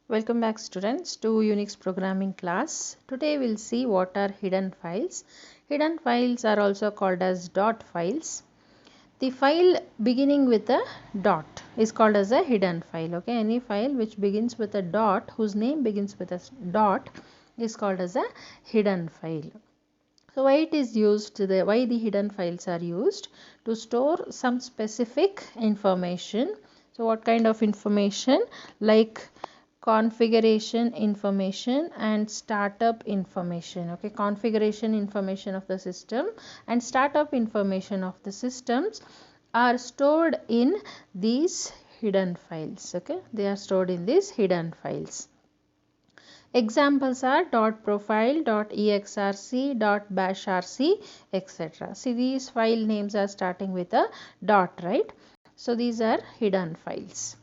Welcome back students to Unix programming class. Today we'll see what are hidden files. Hidden files are also called as dot files. The file beginning with a dot is called as a hidden file. Okay, any file which begins with a dot, whose name begins with a dot, is called as a hidden file. So why it is used, why the hidden files are used? To store some specific information. So what kind of information? Like configuration information and startup information. Okay, configuration information of the system and startup information of the systems are stored in these hidden files. Okay, they are stored in these hidden files. Examples are .profile, .exrc, .bashrc, etc. See, these file names are starting with a dot, right? So these are hidden files.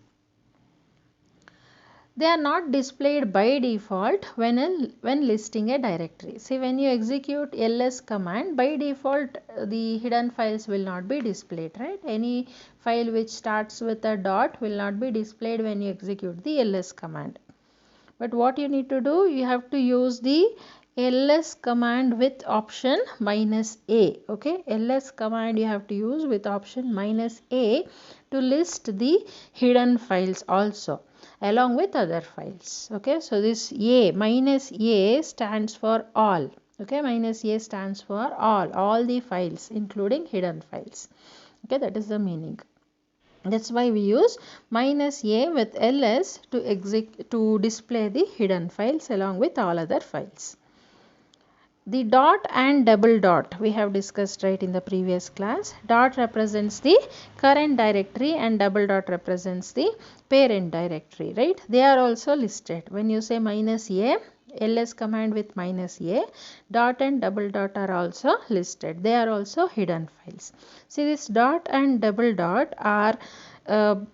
They are not displayed by default when listing a directory. See, when you execute ls command, by default the hidden files will not be displayed, right? Any file which starts with a dot will not be displayed when you execute the ls command. But what you need to do, you have to use the ls command with option -a. Okay, ls command you have to use with option -a to list the hidden files also along with other files. Okay, so this -a stands for all. Okay, -a stands for all the files including hidden files. Okay, that is the meaning. That's why we use -a with ls to display the hidden files along with all other files. The dot and double dot we have discussed right in the previous class. Dot represents the current directory and double dot represents the parent directory, right? They are also listed. When you say -a, ls command with -a, dot and double dot are also listed. They are also hidden files. See, this dot and double dot are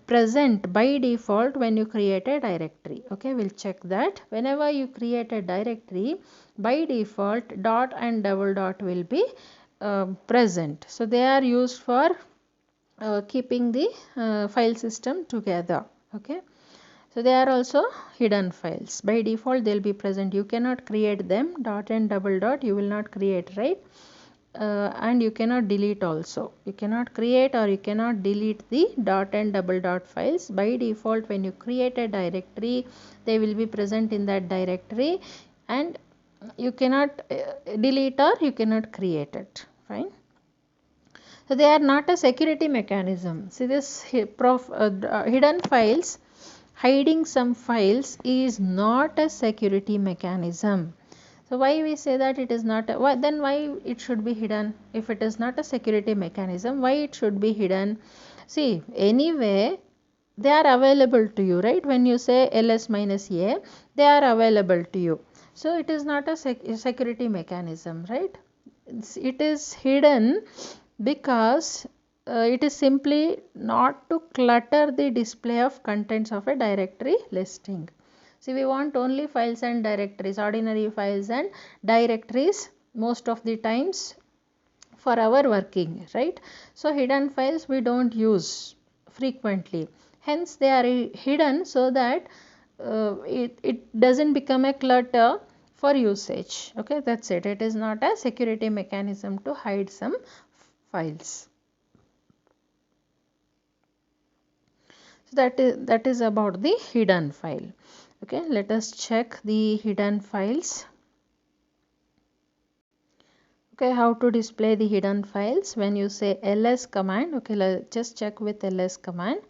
present by default when you create a directory. Okay, we'll check that. Whenever you create a directory, by default dot and double dot will be present. So they are used for keeping the file system together. Okay, so they are also hidden files. By default they will be present. You cannot create them. Dot and double dot you will not create, right? And you cannot delete also. You cannot create or you cannot delete the dot and double dot files. By default when you create a directory, they will be present in that directory and you cannot delete or you cannot create it. Fine. So they are not a security mechanism. See, this hidden files, hiding some files is not a security mechanism. So why we say that it is not then why it should be hidden? If it is not a security mechanism, why it should be hidden? See, anyway they are available to you, right? When you say ls -a, they are available to you. So it is not a security mechanism, right? It is hidden because it is simply not to clutter the display of contents of a directory listing. See, we want only files and directories, ordinary files and directories most of the times for our working, right? So hidden files we don't use frequently. Hence they are hidden so that it doesn't become a clutter for usage. Okay, that's it. It is not a security mechanism to hide some files. So that is about the hidden file. Okay, let us check the hidden files. Okay, how to display the hidden files? When you say ls command, okay, let's just check with ls command.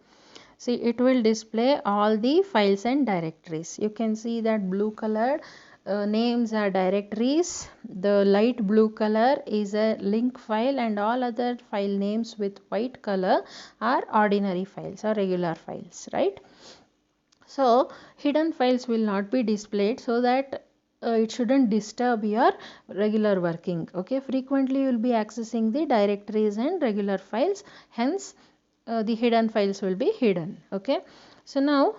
See, it will display all the files and directories. You can see that blue color names are directories. The light blue color is a link file and all other file names with white color are ordinary files or regular files, right? So hidden files will not be displayed so that it shouldn't disturb your regular working. Okay, frequently you will be accessing the directories and regular files, hence the hidden files will be hidden. Okay, so now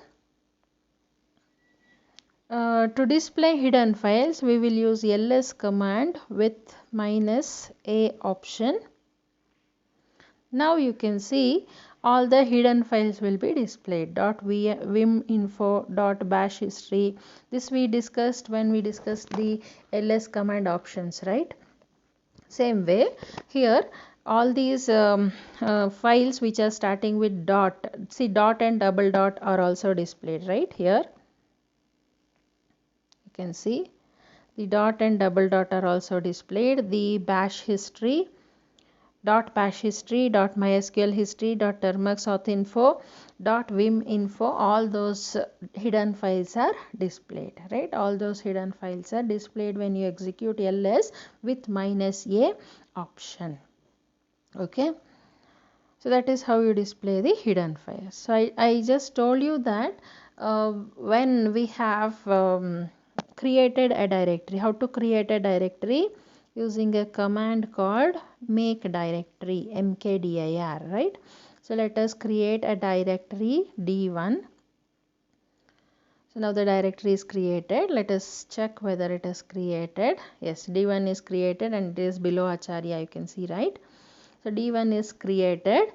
to display hidden files we will use ls command with -a option. Now you can see all the hidden files will be displayed. .vim info, .bash history. This we discussed when we discussed the ls command options, right? Same way here, all these files which are starting with dot, see dot and double dot are also displayed, right? Here you can see the dot and double dot are also displayed. The bash history, .bash history, .mysql history, .termux auth info, .vim info, all those hidden files are displayed, right? All those hidden files are displayed when you execute ls with -a option. Okay, so that is how you display the hidden files. So I just told you that when we have created a directory, how to create a directory using a command called make directory, mkdir, right? So let us create a directory d1. So now the directory is created. Let us check whether it is created. Yes, d1 is created and it is below Acharya, you can see, right? So d1 is created.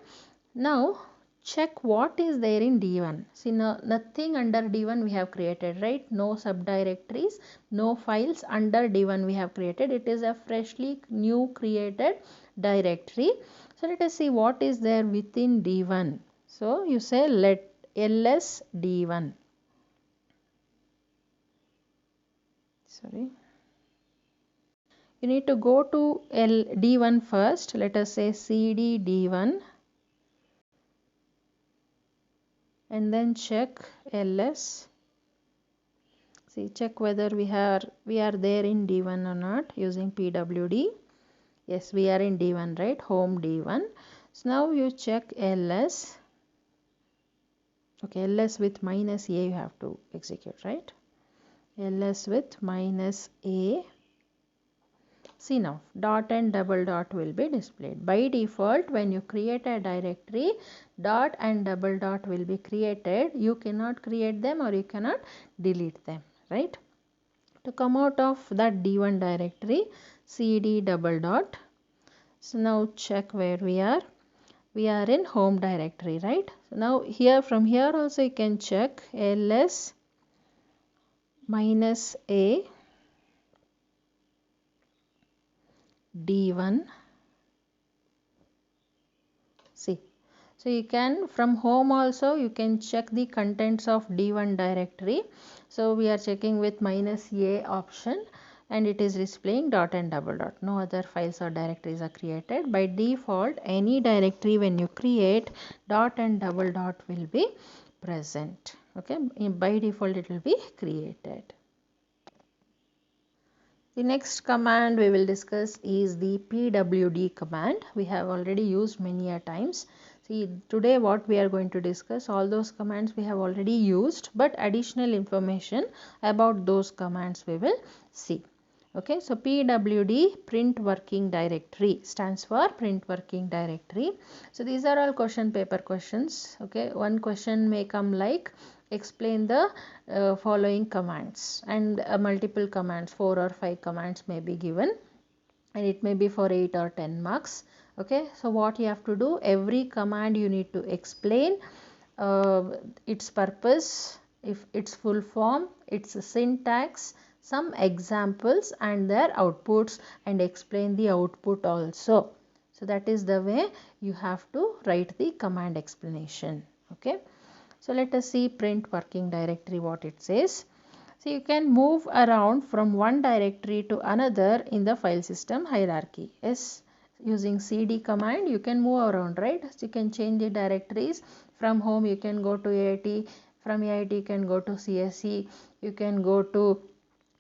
Now check what is there in d1. See, no, nothing under d1 we have created, right? No subdirectories, no files under d1 we have created. It is a freshly new created directory. So let us see what is there within d1. So you say let ls d1. Sorry. You need to go to d1 first. Let us say cd d1 and then check ls. See, check whether we are there in d1 or not using pwd. Yes, we are in d1, right? Home d1. So now you check ls. Okay, ls with -a you have to execute, right? ls with -a. See now, dot and double dot will be displayed. By default, when you create a directory, dot and double dot will be created. You cannot create them or you cannot delete them, right? To come out of that d1 directory, cd double dot. So now check where we are. We are in home directory, right? So now here, from here also you can check ls -a d1. See, so you can, from home also you can check the contents of d1 directory. So we are checking with -a option and it is displaying dot and double dot. No other files or directories are created. By default, any directory when you create, dot and double dot will be present. Okay, by default it will be created. The next command we will discuss is the pwd command. We have already used many a times. See, today what we are going to discuss, all those commands we have already used, but additional information about those commands we will see. Okay, so pwd, print working directory, stands for print working directory. So these are all question paper questions. Okay, one question may come like, explain the following commands, and multiple commands, 4 or 5 commands may be given and it may be for 8 or 10 marks. Okay, so what you have to do, every command you need to explain its purpose, if its full form, its syntax, some examples and their outputs, and explain the output also. So that is the way you have to write the command explanation. Okay, so let us see print working directory, what it says. So you can move around from one directory to another in the file system hierarchy. Yes, using cd command you can move around, right? So you can change the directories. From home you can go to AIT, from AIT you can go to CSE, you can go to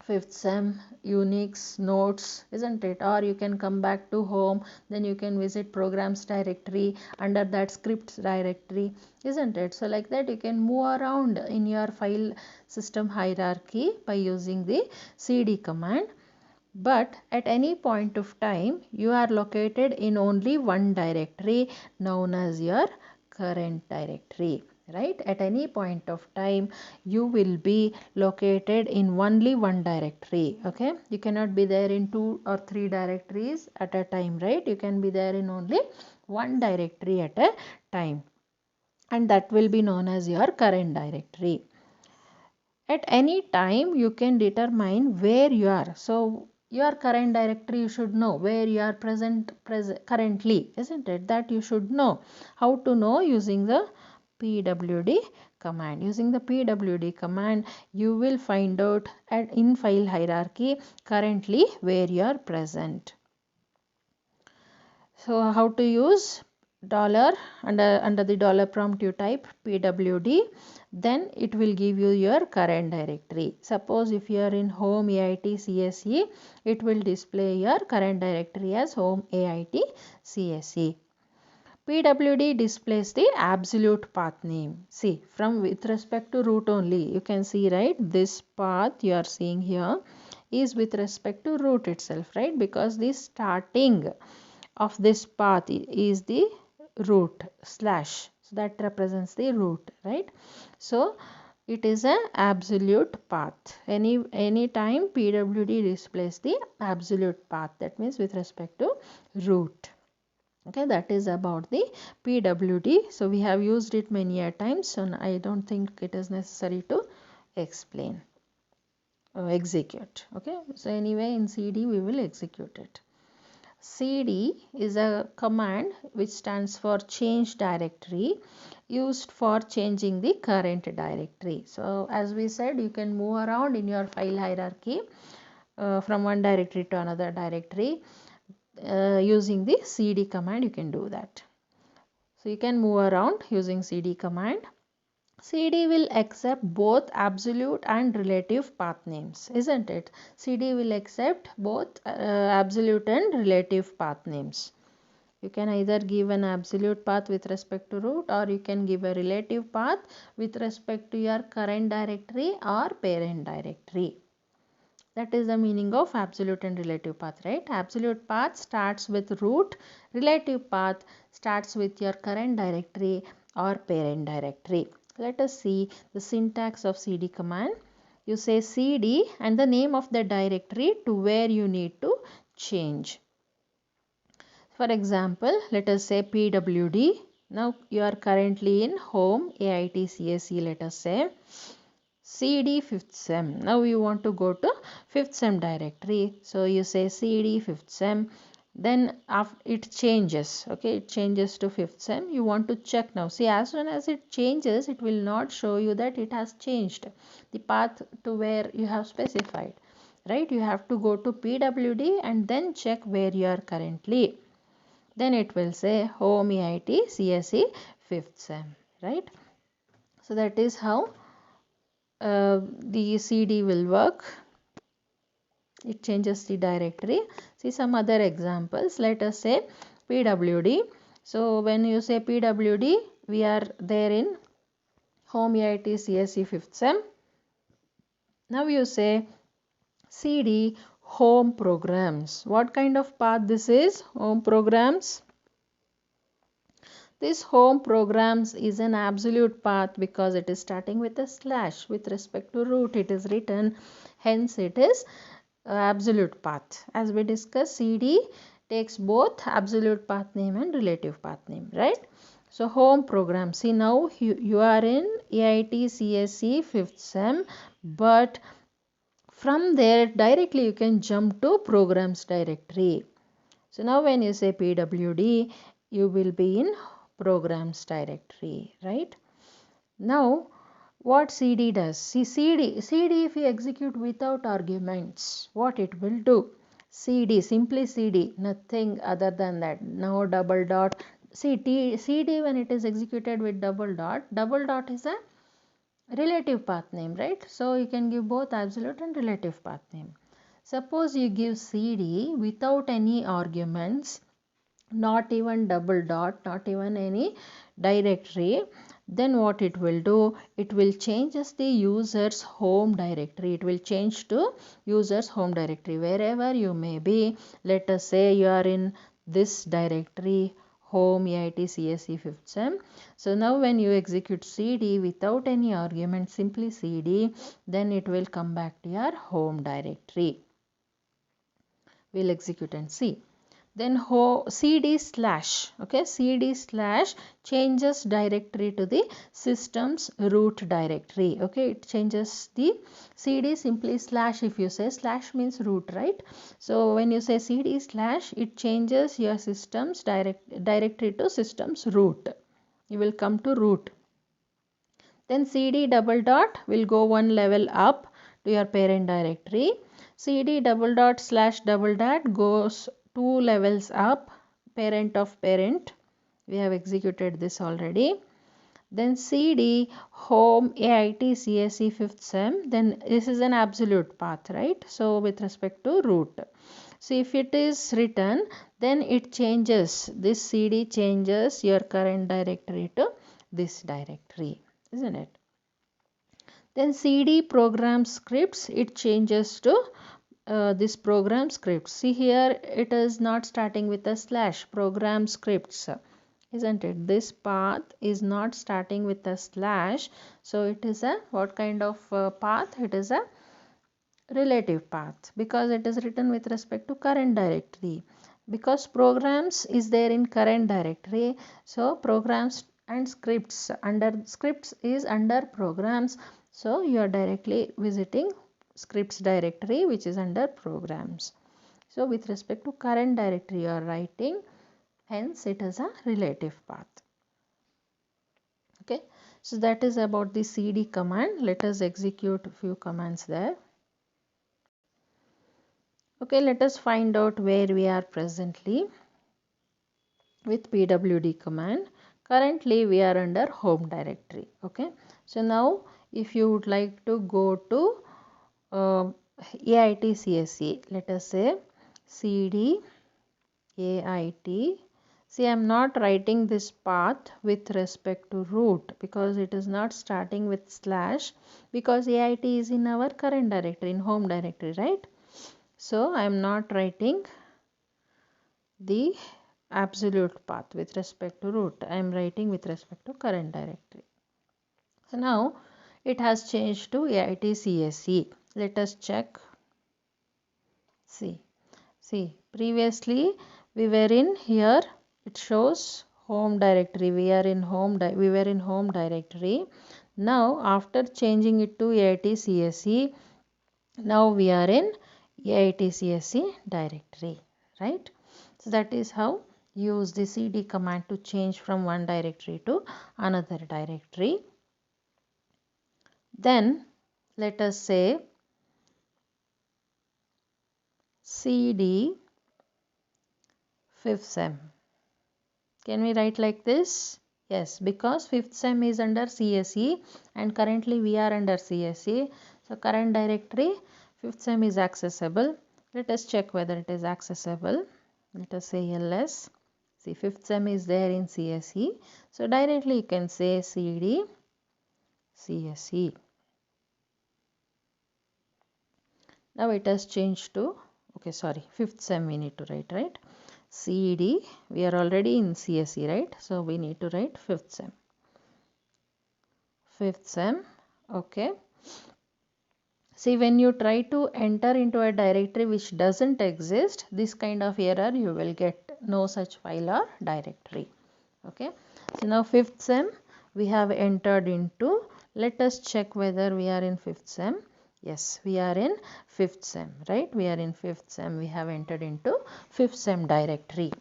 5th sem, Unix, notes, isn't it? Or you can come back to home, then you can visit programs directory, under that scripts directory, isn't it? So like that you can move around in your file system hierarchy by using the cd command. But at any point of time you are located in only one directory known as your current directory. Right, at any point of time you will be located in only one directory. Okay, you cannot be there in 2 or 3 directories at a time, right? You can be there in only one directory at a time. and that will be known as your current directory. At any time you can determine where you are. So your current directory, you should know where you are currently, isn't it? That you should know. How to know? Using the pwd command. Using the pwd command, you will find out in file hierarchy currently where you are present. So how to use? Dollar, under the dollar prompt you type pwd, then it will give you your current directory. Suppose if you are in home AIT CSE, it will display your current directory as home AIT CSE. pwd displays the absolute path name. See, from with respect to root only, you can see, right, this path you are seeing here is with respect to root itself, right, because the starting of this path is the root slash, so that represents the root, right? So it is an absolute path. Any time pwd displays the absolute path, that means with respect to root. Okay, that is about the pwd. So we have used it many a times, so I don't think it is necessary to explain execute. Okay, so anyway in cd we will execute it. cd is a command which stands for change directory, used for changing the current directory. So as we said, you can move around in your file hierarchy from one directory to another directory using the cd command. You can do that. So you can move around using cd command. cd will accept both absolute and relative path names, isn't it? cd will accept both absolute and relative path names. You can either give an absolute path with respect to root, or you can give a relative path with respect to your current directory or parent directory. That is the meaning of absolute and relative path, right? Absolute path starts with root, relative path starts with your current directory or parent directory. Let us see the syntax of cd command. You say cd and the name of the directory to where you need to change. For example, let us say pwd. Now you are currently in home AIT CSE, let us say. cd 5th sem. Now you want to go to 5th sem directory. So you say cd 5th sem. Then after it changes. Okay, it changes to 5th sem. You want to check now. See, as soon as it changes, it will not show you that it has changed the path to where you have specified. Right? You have to go to pwd and then check where you are currently. Then it will say home AIT CSE 5th sem, right? So that is how the cd will work. It changes the directory. See some other examples. Let us say pwd. So when you say pwd, we are there in home AIT CSE 5th sem. Now you say cd home programs. What kind of path this is? Home programs. This home programs is an absolute path because it is starting with a slash. With respect to root, it is written, hence it is absolute path. As we discussed, cd takes both absolute path name and relative path name, right? So home program. See, now you are in AIT CSE 5th sem, but from there directly you can jump to programs directory. So now when you say pwd, you will be in programs directory, right? Now what cd does? See, cd if you execute without arguments, what it will do? Cd, simply cd, nothing other than that. No double dot. See, cd when it is executed with double dot is a relative path name, right? So you can give both absolute and relative path name. Suppose you give cd without any arguments, not even double dot, not even any directory, then what it will do? It will change the user's home directory. It will change to user's home directory wherever you may be. Let us say you are in this directory, home AIT CSE 5th sem. So now when you execute cd without any argument, simply cd, then it will come back to your home directory. We'll execute and see. Then cd slash, okay, cd slash changes directory to the system's root directory. Okay, it changes the cd simply slash. If you say slash means root, right? So when you say cd slash, it changes your system's directory to system's root. You will come to root. Then cd double dot will go one level up to your parent directory. Cd double dot slash double dot goes two levels up, parent of parent. We have executed this already. Then cd home AIT CSE 5th sem. Then this is an absolute path, right? So with respect to root. So if it is written, then it changes, this cd changes your current directory to this directory, isn't it? Then cd program scripts, it changes to this program scripts. See here, it is not starting with a slash, program scripts, isn't it? This path is not starting with a slash. So it is a what kind of path? It is a relative path, because it is written with respect to current directory. Because programs is there in current directory, so programs and scripts, under scripts is under programs, so you are directly visiting scripts directory, which is under programs. So with respect to current directory you are writing, hence it is a relative path. Okay, so that is about the cd command. Let us execute a few commands there. Okay, let us find out where we are presently with pwd command. Currently we are under home directory. Okay, so now if you would like to go to AIT CSE, let us say cd AIT. See, I am not writing this path with respect to root, because it is not starting with slash, because AIT is in our current directory, in home directory, right? So I am not writing the absolute path with respect to root. I am writing with respect to current directory. So now it has changed to AIT CSE. Let us check. See, previously we were in here. It shows home directory. We were in home directory. Now after changing it to AIT CSE, now we are in AIT CSE directory, right? So that is how use the cd command to change from one directory to another directory. Then let us say cd 5th sem. Can we write like this? Yes, because 5th sem is under CSE and currently we are under CSE. So current directory 5th sem is accessible. Let us check whether it is accessible. Let us say ls. See, 5th sem is there in CSE. So directly you can say cd CSE. Now it has changed to, okay, sorry, 5th sem we need to write, right? cd, we are already in CSE, right? So we need to write 5th sem. 5th sem, okay. See, when you try to enter into a directory which doesn't exist, this kind of error you will get, no such file or directory. Okay, so now 5th sem we have entered into. Let us check whether we are in 5th sem. Yes, we are in 5th sem, right? We are in 5th sem. We have entered into 5th sem directory.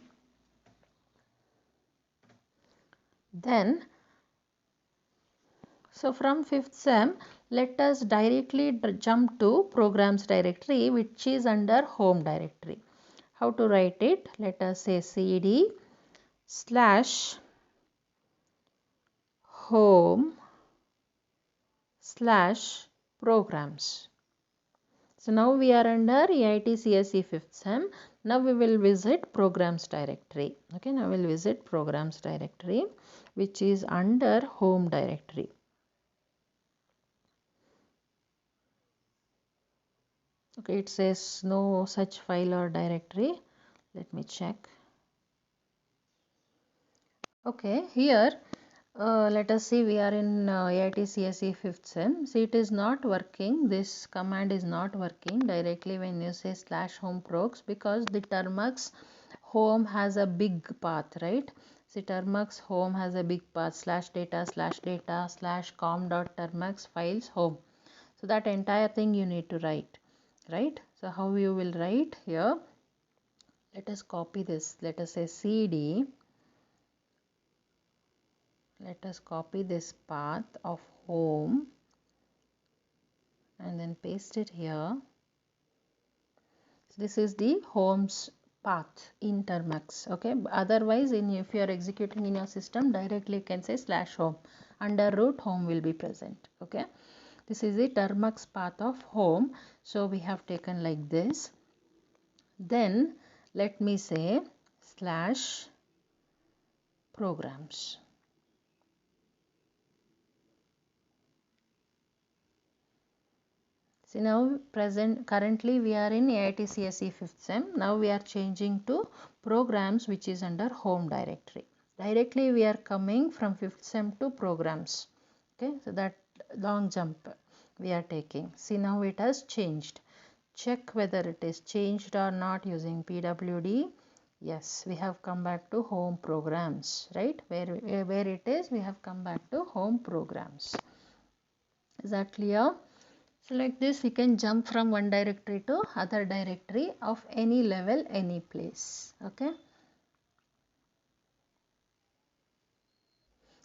Then, so from 5th sem, let us directly jump to programs directory, which is under home directory. How to write it? Let us say cd slash home slash programs. So now we are under AIT CSE 5th sem. Now we will visit programs directory. Okay, now we will visit programs directory, which is under home directory. Okay, it says no such file or directory. Let me check. Okay, here let us see, we are in AIT CSE 5th sem. See, it is not working. This command is not working directly when you say slash home progs, because the termux home has a big path, right? See, termux home has a big path, /data /com.termux files home. So that entire thing you need to write, right? So how you will write here? Let us copy this. Let us say cd. Let us copy this path of home and then paste it here. So this is the home's path in termux. Okay, otherwise if you are executing in your system, directly you can say /home. Under root, home will be present. Okay, this is the termux path of home. So we have taken like this. Then let me say /programs. See, now currently we are in AIT CSE 5th sem. Now we are changing to programs, which is under home directory. Directly we are coming from 5th sem to programs. Okay, so that long jump we are taking. See, now it has changed. Check whether it is changed or not using PWD. Yes, we have come back to home programs, right? Where it is, we have come back to home programs. Is that clear? So like this, we can jump from one directory to other directory of any level, any place. Okay.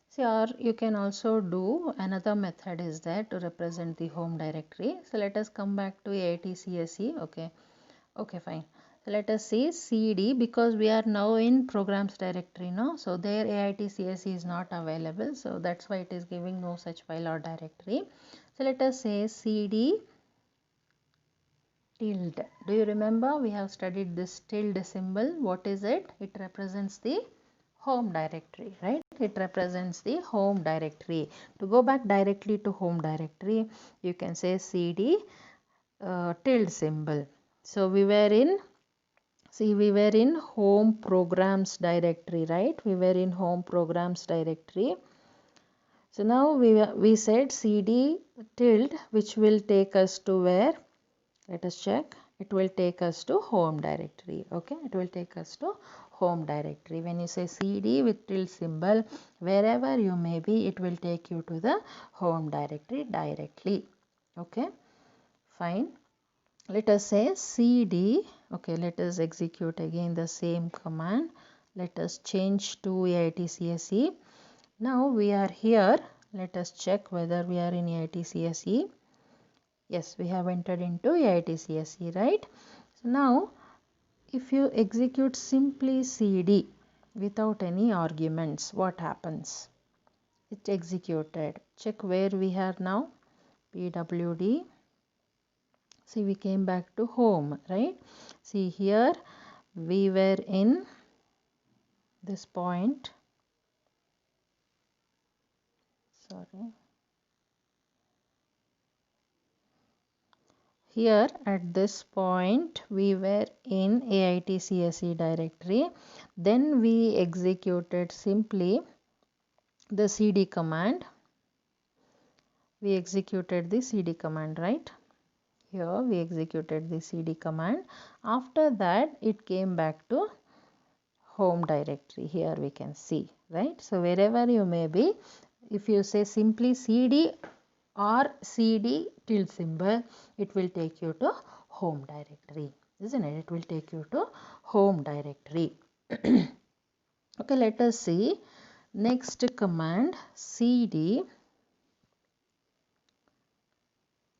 See, or you can also do another method is there to represent the home directory. So let us come back to AIT CSE. Okay. Okay, fine. So let us see cd, because we are now in programs directory now. So there AIT CSE is not available. So that's why it is giving no such file or directory. So let us say cd tilde. Do you remember we have studied this tilde symbol? What is it? It represents the home directory, right? It represents the home directory. To go back directly to home directory, you can say cd tilde symbol. So we were in home programs directory, right? We were in home programs directory. So now we said cd tilde, which will take us to where? Let us check. It will take us to home directory. Okay, it will take us to home directory. When you say cd with tilde symbol, wherever you may be, it will take you to the home directory directly. Okay, fine. Let us say cd. Okay, let us execute again the same command. Let us change to AIT CSE. Now we are here. Let us check whether we are in AIT CSE. Yes, we have entered into AIT CSE, right? So now, if you execute simply cd without any arguments, what happens? It executed. Check where we are now. PWD. See, we came back to home, right? See, here we were in this point. Sorry. Here at this point we were in AIT CSE directory. Then we executed simply the cd command. We executed the cd command, right? Here we executed the cd command. After that it came back to home directory. Here we can see, right? So wherever you may be, if you say simply cd or cd tilde symbol, it will take you to home directory, isn't it? It will take you to home directory. Okay, let us see next command, cd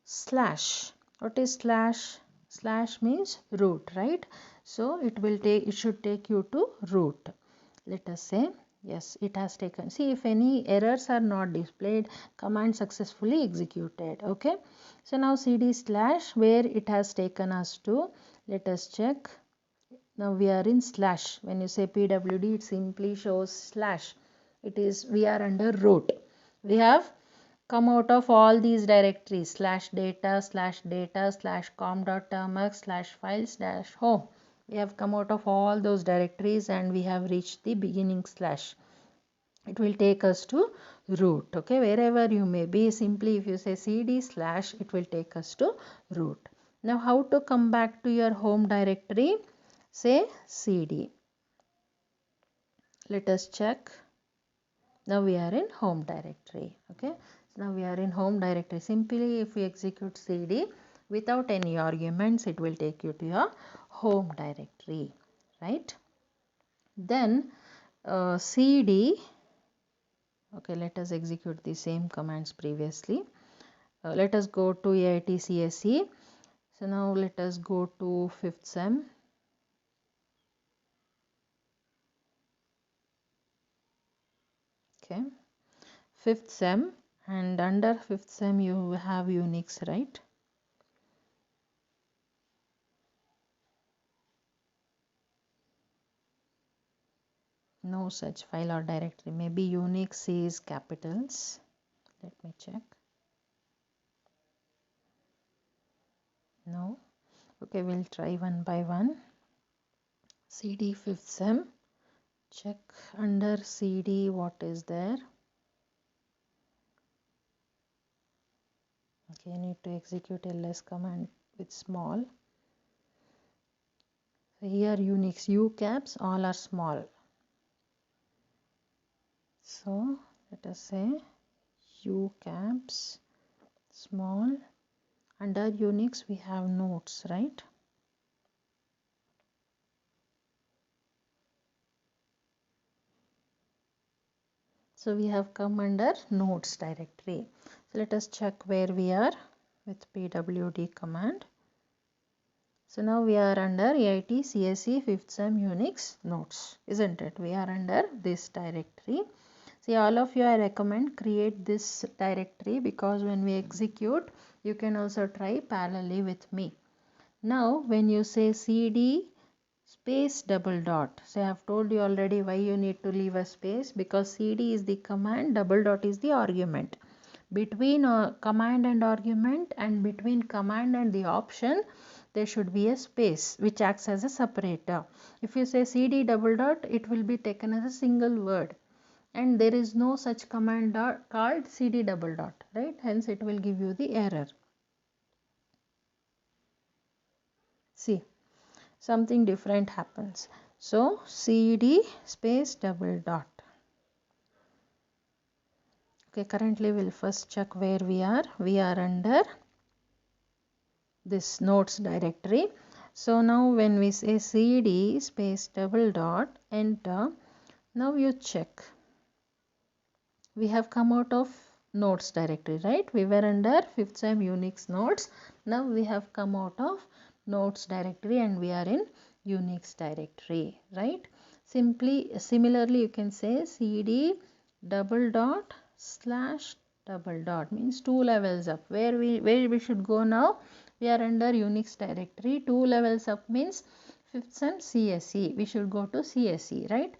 slash. What is slash? Slash means root, right? So it should take you to root. Let us say yes, it has taken. See, if any errors are not displayed, command successfully executed. Okay, so now cd slash, where it has taken us to, let us check. Now we are in slash. When you say pwd, it simply shows slash. We are under root. We have come out of all these directories, /data /com.termux /files -home. We have come out of all those directories and we have reached the beginning slash. It will take us to root. Okay, wherever you may be, simply if you say cd slash, it will take us to root. Now how to come back to your home directory? Say cd. Let us check. Now we are in home directory. Okay, now we are in home directory. Simply if we execute cd without any arguments, it will take you to your home directory, right? Then cd, okay, let us execute the same commands previously. Let us go to AITCSE. So now let us go to 5th sem. Okay, 5th sem, and under 5th sem you have Unix, right? No such file or directory. Maybe Unix is capitals. Let me check. No. Okay, we'll try one by one. cd 5th sem. Check under cd what is there. Okay, you need to execute ls command with small. So here Unix U caps all are small. So let us say U caps small. Under Unix we have nodes, right? So we have come under nodes directory. So let us check where we are with pwd command. So now we are under AITCSE 5th sem Unix nodes, isn't it? We are under this directory. See, all of you I recommend create this directory, because when we execute you can also try parallelly with me. Now when you say cd space double dot, so I have told you already why you need to leave a space, because cd is the command, double dot is the argument. Between command and argument and between command and the option there should be a space which acts as a separator. If you say cd double dot, it will be taken as a single word, and there is no such command called cd double dot, right? Hence it will give you the error. See, something different happens. So cd space double dot. Okay, currently we'll first check where we are. We are under this nodes directory. So now when we say cd space double dot, enter, now you check. We have come out of nodes directory, right? We were under 5th sem Unix nodes. Now we have come out of nodes directory and we are in Unix directory, right? Similarly you can say cd double dot slash double dot, means 2 levels up. Where we should go now? We are under Unix directory. 2 levels up means 5th sem CSE. We should go to CSE, right?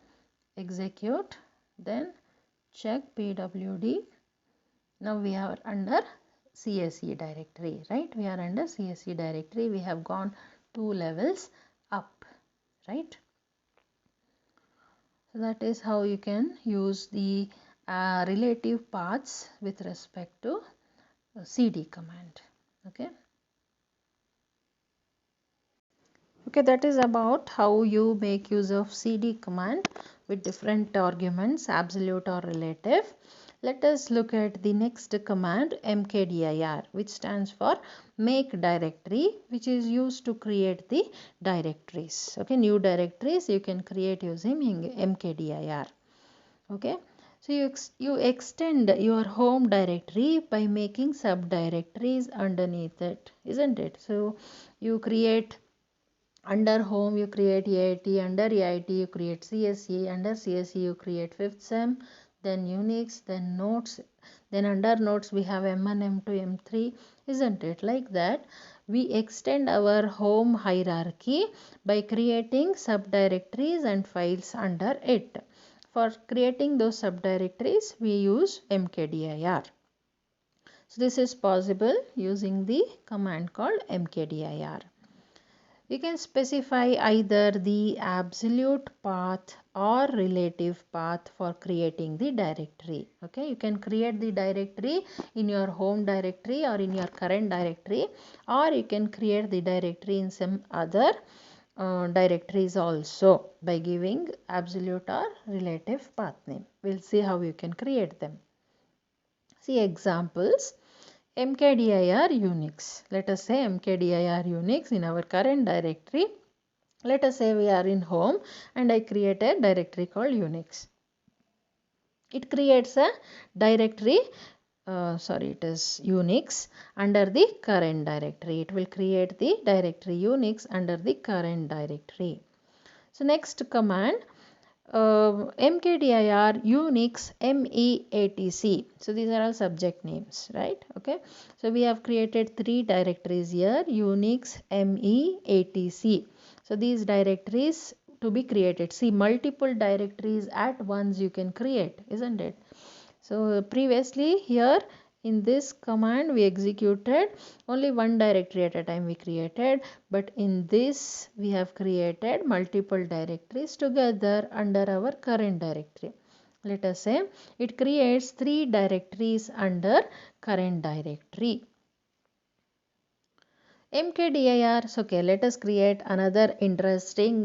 Execute, then check pwd. Now we are under CSE directory, right? We are under CSE directory. We have gone 2 levels up, right? So that is how you can use the relative paths with respect to cd command. Okay, that is about how you make use of cd command with different arguments, absolute or relative. Let us look at the next command, mkdir, which stands for make directory, which is used to create the directories. Okay, new directories you can create using mkdir. Okay, so you extend your home directory by making subdirectories underneath it, isn't it? So you create under home, you create AIT, under AIT you create CSE, under CSE you create 5th sem, then Unix, then nodes, then under nodes we have M1, M2, M3, isn't it? Like that we extend our home hierarchy by creating subdirectories and files under it. For creating those subdirectories we use mkdir. So this is possible using the command called mkdir. You can specify either the absolute path or relative path for creating the directory. Okay, you can create the directory in your home directory or in your current directory, or you can create the directory in some other directories also by giving absolute or relative path name. We'll see how you can create them. See examples. mkdir Unix. Let us say mkdir Unix in our current directory. Let us say we are in home and I create a directory called Unix. It creates a directory, it is Unix under the current directory. It will create the directory Unix under the current directory. So next command, mkdir Unix MEATC. So these are all subject names, right? Okay. So we have created 3 directories here, Unix, MEATC. So these directories to be created. See, multiple directories at once you can create, isn't it? So previously here in this command we executed only one directory at a time we created, but in this we have created multiple directories together under our current directory. Let us say it creates 3 directories under current directory. mkdir, so okay, let us create another interesting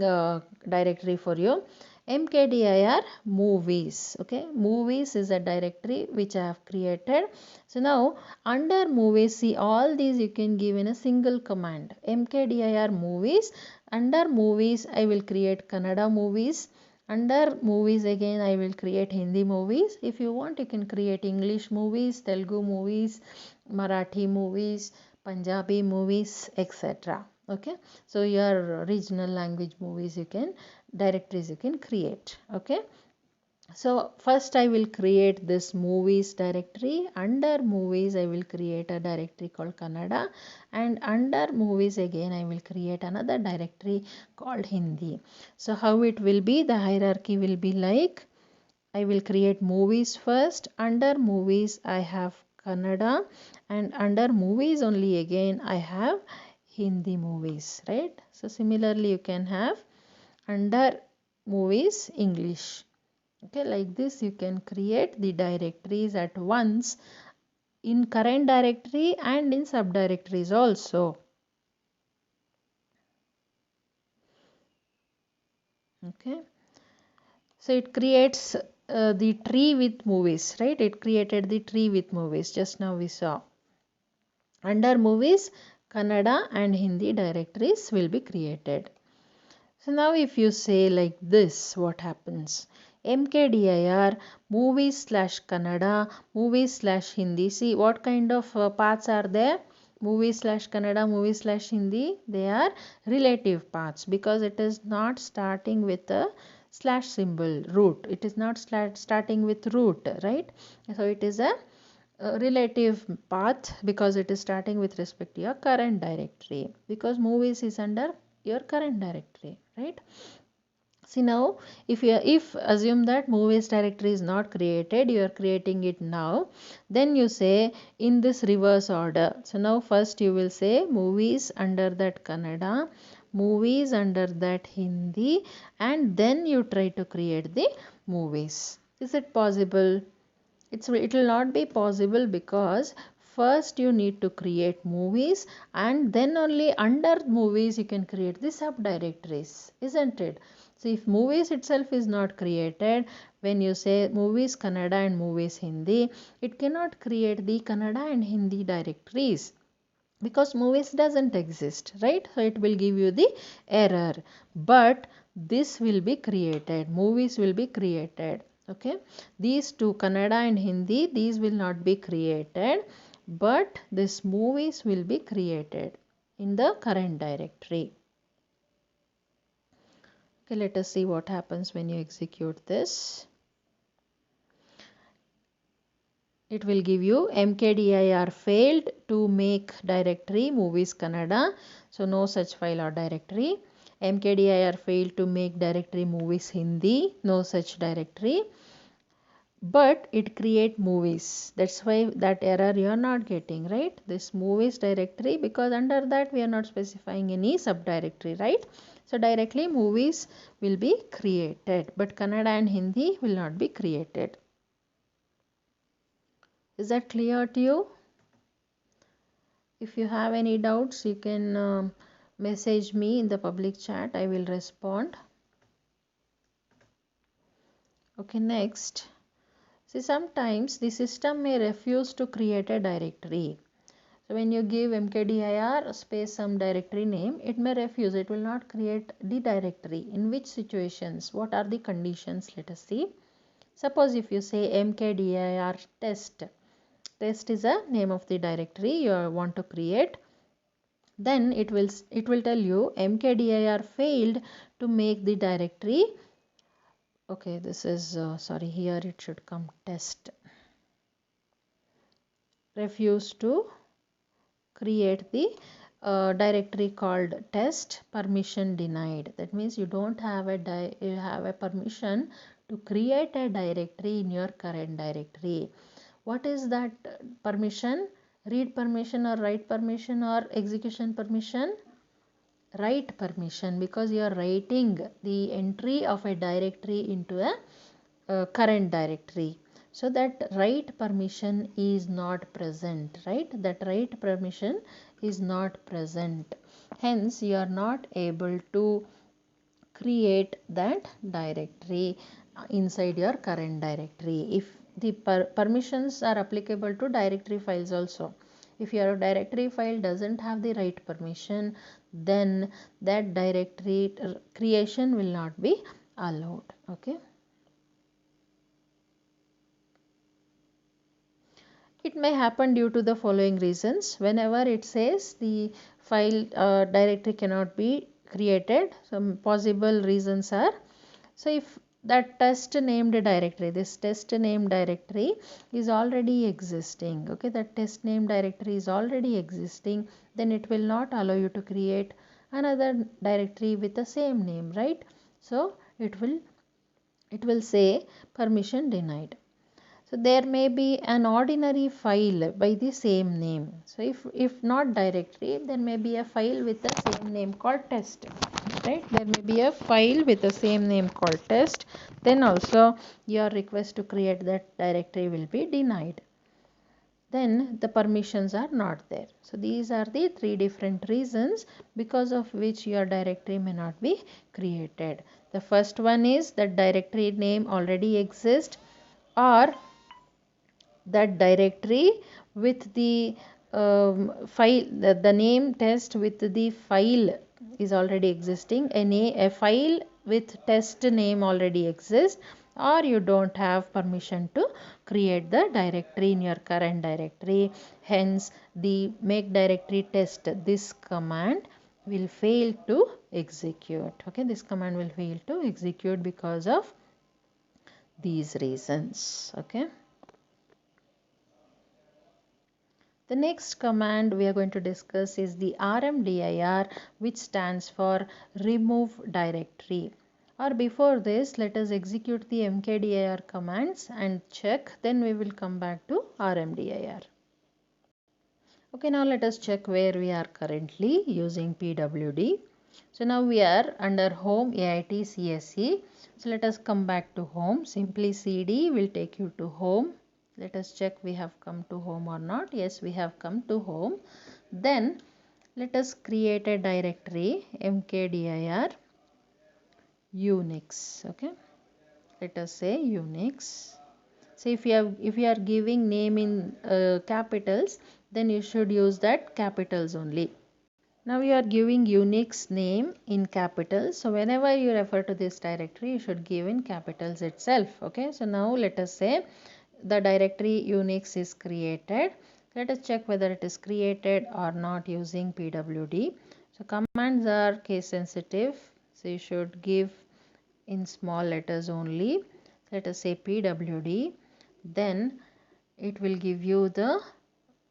directory for you. mkdir movies. Okay, movies is a directory which I have created. So now under movies, see, all these you can give in a single command. mkdir movies. Under movies I will create Kannada movies. Under movies again I will create Hindi movies. If you want you can create English movies, Telugu movies, Marathi movies, Punjabi movies, etc. Okay, so your regional language movies you can, directories you can create. Okay, so first I will create this movies directory. Under movies I will create a directory called Kannada, and under movies again I will create another directory called Hindi. So how it will be, the hierarchy will be like, I will create movies first. Under movies I have Kannada, and under movies only again I have Hindi movies, right? So similarly you can have under movies English. Okay, like this you can create the directories at once in current directory and in subdirectories also. Okay, so it creates the tree with movies, right? It created the tree with movies, just now we saw. Under movies, Kannada and Hindi directories will be created. So now if you say like this, what happens? mkdir movies slash Kannada, movies slash Hindi. See what kind of paths are there? Movies slash Kannada, movies slash Hindi. They are relative paths because it is not starting with a slash symbol root. It is not starting with root, right? So it is a relative path because it is starting with respect to your current directory, because movies is under your current directory, right? See now if assume that movies directory is not created, you are creating it now, then you say in this reverse order. So now first you will say movies under that Kannada, movies under that Hindi, and then you try to create the movies. Is it possible? It will not be possible because first you need to create movies and then only under movies you can create the subdirectories, isn't it? So if movies itself is not created, when you say movies Kannada and movies Hindi, it cannot create the Kannada and Hindi directories because movies doesn't exist, right? So it will give you the error, but this will be created, movies will be created. Okay, these two Kannada and Hindi, these will not be created, but this movies will be created in the current directory. Okay, let us see what happens when you execute this. It will give you mkdir failed to make directory movies Kannada, so no such file or directory. mkdir failed to make directory movies Hindi, no such directory, but it create movies. That's why that error you are not getting, right? This movies directory, because under that we are not specifying any subdirectory, right? So directly movies will be created, but Kannada and Hindi will not be created. Is that clear to you? If you have any doubts, you can message me in the public chat. I will respond. Okay, next. See, sometimes the system may refuse to create a directory. So when you give mkdir space some directory name, it may refuse. It will not create the directory. In which situations? What are the conditions? Let us see. Suppose if you say mkdir test. Test is a name of the directory you want to create. Then it will tell you mkdir failed to make the directory. Okay, this is sorry, here it should come test. Refuse to create the directory called test, permission denied. That means you don't have you have a permission to create a directory in your current directory. What is that permission? Read permission or write permission or execution permission? Write permission, because you are writing the entry of a directory into a current directory. So that write permission is not present, right? That write permission is not present. Hence, you are not able to create that directory inside your current directory. If the permissions are applicable to directory files also. If your directory file doesn't have the right permission, then that directory creation will not be allowed. Okay. It may happen due to the following reasons. Whenever it says the file directory cannot be created, some possible reasons are, so if that test named directory, this test name directory is already existing, okay, that test name directory is already existing, then it will not allow you to create another directory with the same name, right? So it will say permission denied. So there may be an ordinary file by the same name. So if not directory, there may be a file with the same name called test. Right? There may be a file with the same name called test. Then also your request to create that directory will be denied. Then the permissions are not there. So these are the three different reasons because of which your directory may not be created. The first one is that directory name already exists, or that directory with the file, the name test with the file is already existing. A file with test name already exists, or you don't have permission to create the directory in your current directory. Hence the make directory test, this command will fail to execute. Okay, this command will fail to execute because of these reasons. Okay. The next command we are going to discuss is the rmdir, which stands for remove directory. Or before this, let us execute the mkdir commands and check, then we will come back to rmdir. Okay, now let us check where we are currently using pwd. So now we are under home AIT CSE. So let us come back to home. Simply cd will take you to home. Let us check we have come to home or not. Yes, we have come to home. Then let us create a directory mkdir Unix. Okay, let us say Unix. So if you are giving name in capitals, then you should use that capitals only. Now you are giving Unix name in capitals. So whenever you refer to this directory, you should give in capitals itself. Okay, so now let us say the directory Unix is created. Let us check whether it is created or not using pwd. So commands are case sensitive, so you should give in small letters only. Let us say pwd, then it will give you the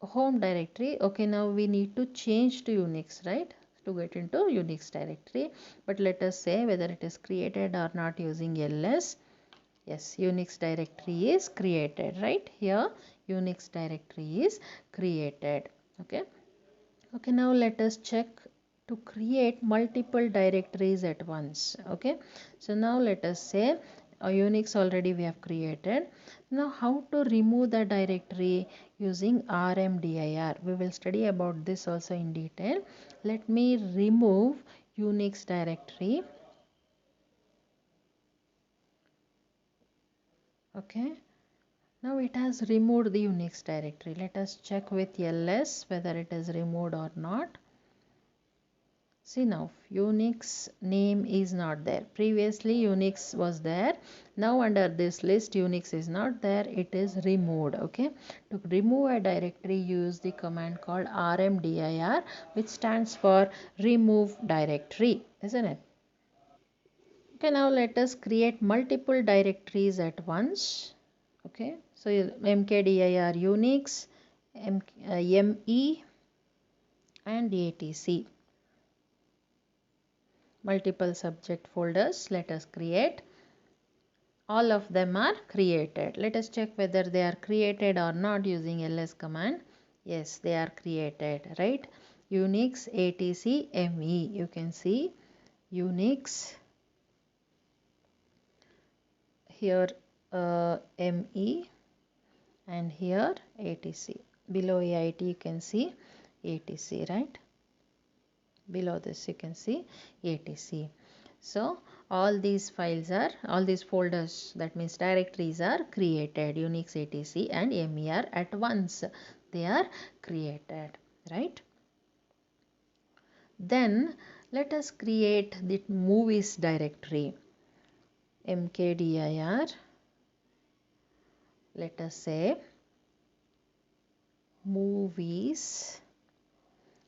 home directory. Okay, now we need to change to Unix, right, to get into Unix directory. But let us say whether it is created or not using ls. Yes, Unix directory is created, right? Here Unix directory is created. Okay. Okay, now let us check to create multiple directories at once. Okay, so now let us say a Unix already we have created. Now how to remove the directory? using rmdir. We will study about this also in detail. Let me remove Unix directory. Okay, now it has removed the Unix directory. Let us check with ls whether it is removed or not. See, now Unix name is not there. Previously Unix was there. Now under this list Unix is not there. It is removed. Okay. To remove a directory, use the command called rmdir, which stands for remove directory, isn't it? Okay, now let us create multiple directories at once. Okay, so mkdir Unix, me and etc. Multiple subject folders let us create. All of them are created. Let us check whether they are created or not using ls command. Yes, they are created, right? Unix etc me. You can see Unix here, me, and here etc. Below AIT you can see etc, right? Below this you can see etc. So all these folders, that means directories, are created. Unix etc and me are at once, they are created, right? Then let us create the movies directory. mkdir, let us say movies.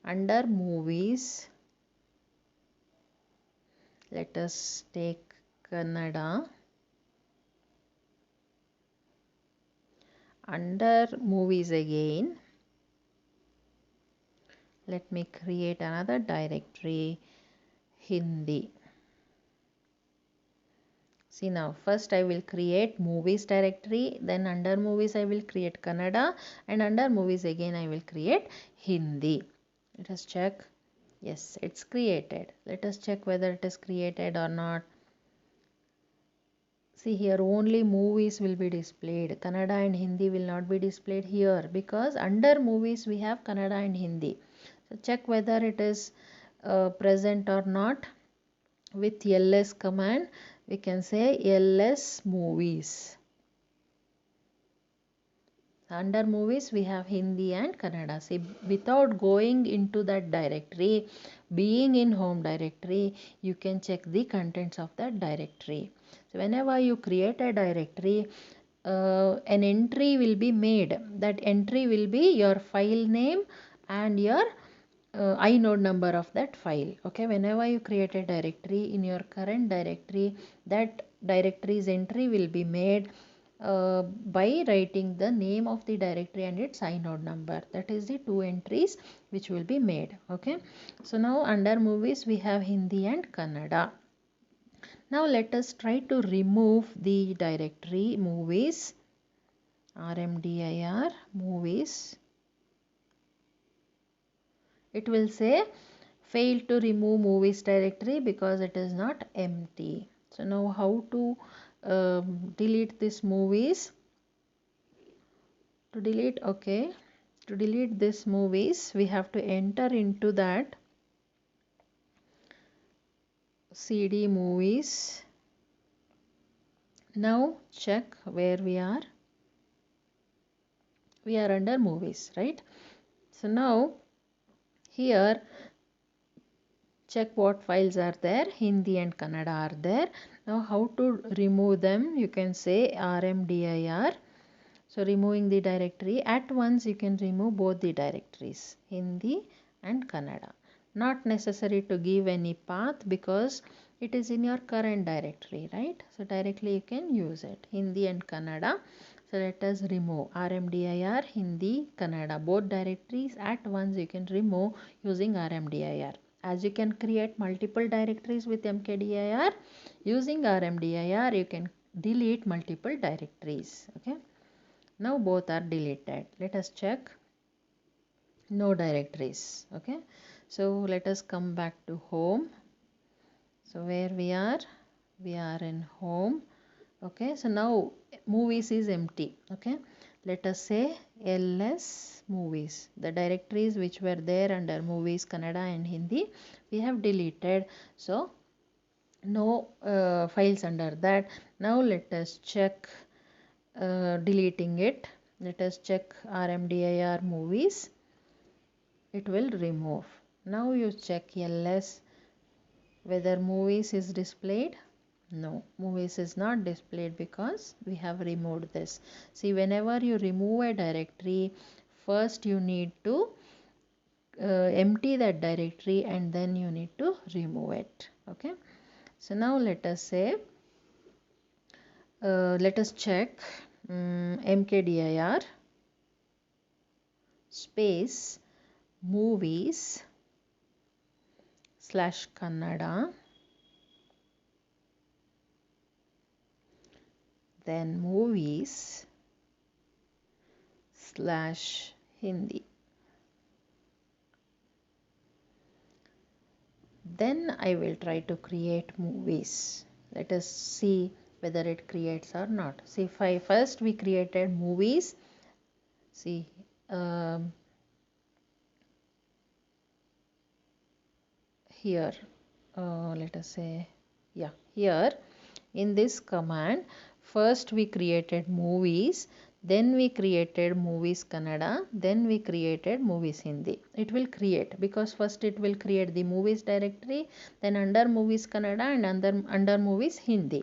Under movies let us take Kannada. Under movies again, let me create another directory, Hindi. See, now first I will create movies directory, then under movies I will create Kannada, and under movies again I will create Hindi. Let us check. Yes, it's created. Let us check whether it is created or not. See, here only movies will be displayed. Kannada and Hindi will not be displayed here, because under movies we have Kannada and Hindi. So check whether it is present or not. With ls command we can say ls movies. Under movies we have Hindi and Kannada. See, without going into that directory, being in home directory, you can check the contents of that directory. So whenever you create a directory, an entry will be made. That entry will be your file name and your inode number of that file. Okay, whenever you create a directory in your current directory, that directory's entry will be made by writing the name of the directory and its inode number. That is the two entries which will be made. Okay, so now under movies we have Hindi and Kannada. Now let us try to remove the directory movies, rmdir movies. It will say fail to remove movies directory because it is not empty. So now how to delete this movies? To delete, okay, to delete this movies we have to enter into that cd movies. Now check where we are. We are under movies, right? So now here check what files are there. Hindi and Kannada are there. Now how to remove them? You can say rmdir. So removing the directory, at once you can remove both the directories, Hindi and Kannada. Not necessary to give any path because it is in your current directory, right? So directly you can use it, Hindi and Kannada. So let us remove rmdir, Hindi, Kannada. Both directories at once you can remove using rmdir. As you can create multiple directories with mkdir, using rmdir you can delete multiple directories. Okay. Now both are deleted. Let us check. No directories. Okay. So let us come back to home. So where we are? We are in home. Okay. So now movies is empty. Okay. let us say ls movies. The directories which were there under movies Kannada and Hindi, we have deleted. So no files under that. Now let us check deleting it. Let us check rmdir movies. It will remove. Now you check ls whether movies is displayed. No, movies is not displayed because we have removed this. See, whenever you remove a directory, first you need to empty that directory and then you need to remove it. Okay. So now let us say, let us check mkdir space movies /Kannada, then movies /Hindi. Then I will try to create movies. Let us see whether it creates or not. See, if first we created movies. See, here, let us say, yeah, here in this command, first we created movies, then we created movies Kannada, then we created movies Hindi. It will create because first it will create the movies directory, then under movies Kannada and under movies Hindi.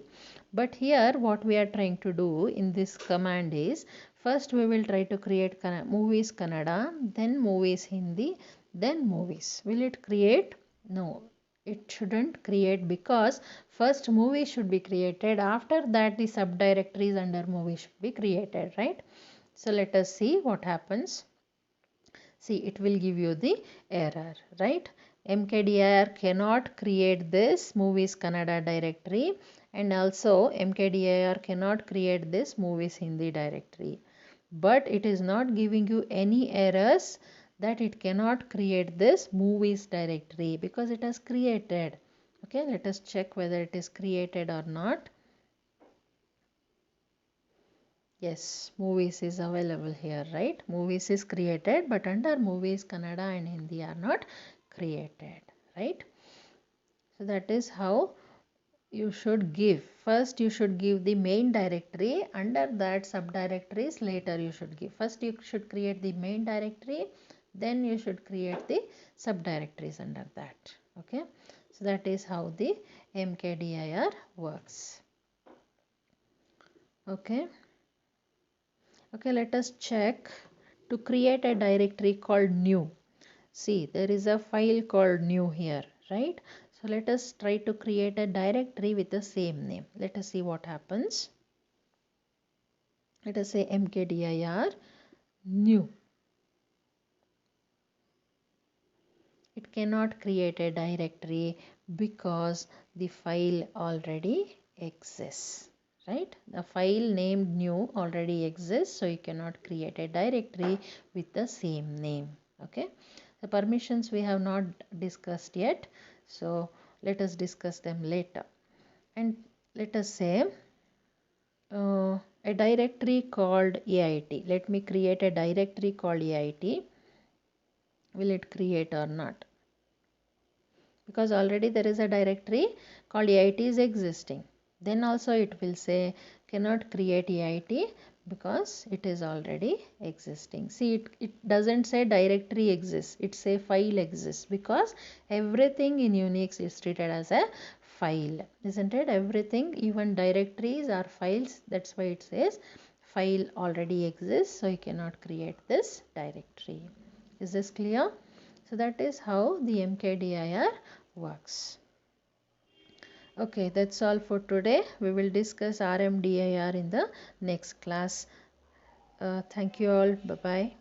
But here what we are trying to do in this command is, first we will try to create movies Kannada, then movies Hindi, then movies. Will it create? No, it shouldn't create because first movie should be created. After that the subdirectories under movie should be created, right? So let us see what happens. See, it will give you the error, right? mkdir cannot create this movies Kannada directory and also mkdir cannot create this movies Hindi directory. But it is not giving you any errors that it cannot create this movies directory because it has created. Okay, let us check whether it is created or not. Yes, movies is available here, right? Movies is created, but under movies Kannada and Hindi are not created, right? So that is how you should give. First you should give the main directory, under that subdirectories later you should give. First you should create the main directory, then you should create the subdirectories under that. Okay, so that is how the mkdir works. Okay, let us check to create a directory called new. See, there is a file called new here, right? So let us try to create a directory with the same name. Let us see what happens. Let us say mkdir new. It cannot create a directory because the file already exists, right? The file named new already exists, so you cannot create a directory with the same name. Okay, the permissions we have not discussed yet, so let us discuss them later. And let us say a directory called AIT. Let me create a directory called AIT. Will it create or not? Because already there is a directory called AIT is existing. Then also it will say cannot create AIT because it is already existing. See, it doesn't say directory exists, it say file exists because everything in Unix is treated as a file, isn't it? Everything, even directories are files. That's why it says file already exists, so you cannot create this directory. Is this clear? So that is how the mkdir works. Okay, that's all for today. We will discuss rmdir in the next class. Thank you all. Bye-bye.